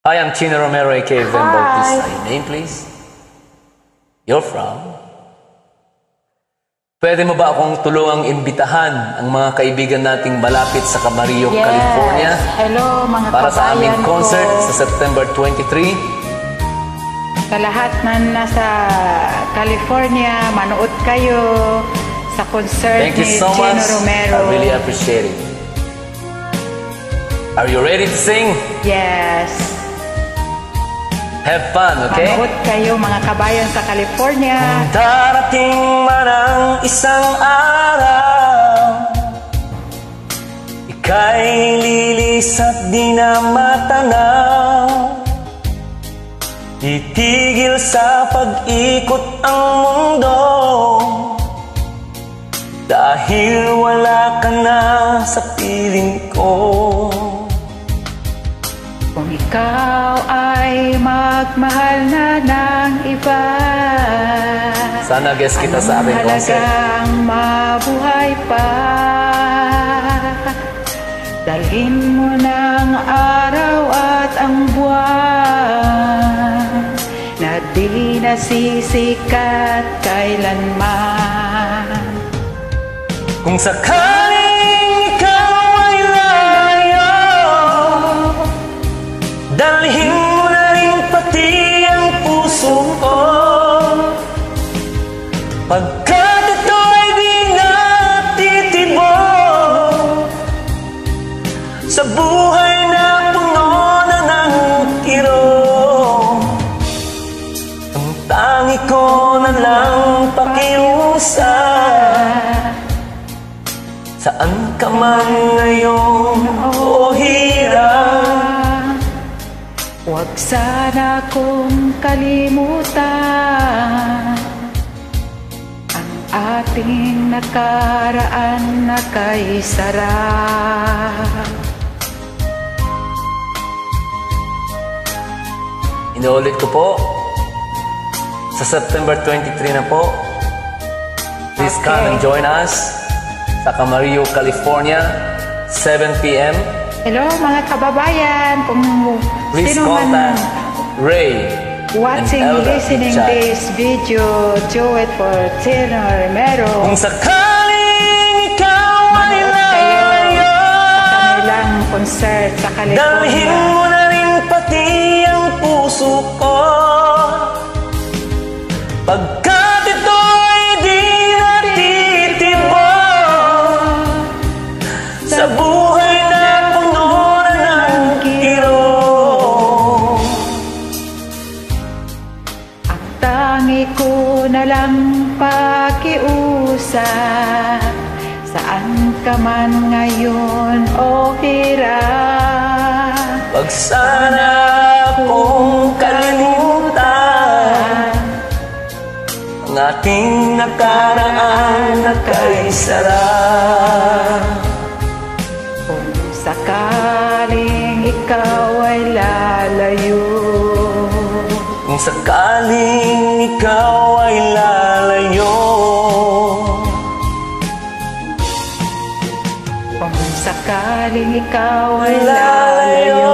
Hi, I'm Chino Romero, aka Vem Bautista. Your name, please? You're from? Pwede mo ba akong tulungang imbitahan ang mga kaibigan nating malapit sa Camarillo, California? Hello, mga para sa aming kabayan concert ko. sa September 23. Sa lahat na nasa California, manood kayo sa concert Thank you ni so Chino much. Romero. I really appreciate it. Are you ready to sing? Yes. Have fun, okay? Manood kayo, mga kabayan sa California. Darating man ang isang araw, ika'y lilis at di na matanaw. Itigil sa pag-ikot ang mundo, dahil wala ka na sa piling ko. Kung ikaw ay magmahal na ng iba, Sana guest kita sa aking concert. halagang mabuhay pa. Dalhin mo ng araw at ang buwan na di nasisikat kailanman. Kung sakaling ikaw ay layo, dalhin mo na rin pati ang puso ko. Pagkat ito'y di natitibok sa buhay na puno na ng kirot. Ang tangi ko na lang pakiusap, saan ka man ngayon o hirap, Huwag sana kong kalimutan ang ating nakaraan na kay sarap. Inuulit ko po, sa September 23 na po, please come and join us sa Camarillo, California, 7 p.m. Hello mga kababayan, kung Please sino man contact Ray watching, and Elda listening Pichat. this video, do it for Chino Romero. Kung sakaling ikaw ay Manood kayo layo, sa kanilang concert sa dalhin California. mo na rin pati ang puso ko. Pagkat ito'y di natitibok sa buhay na puno na ng kirot. Ang tangi ko na lang pakiusap, saan ka man ngayon o hirap. Wag sana kong kalimutan ang ating nakaraan na kay sarap. Kung sakaling ikaw ay lalayo, Kung sakaling ikaw ay lalayo, kung sakaling ikaw ay lalayo,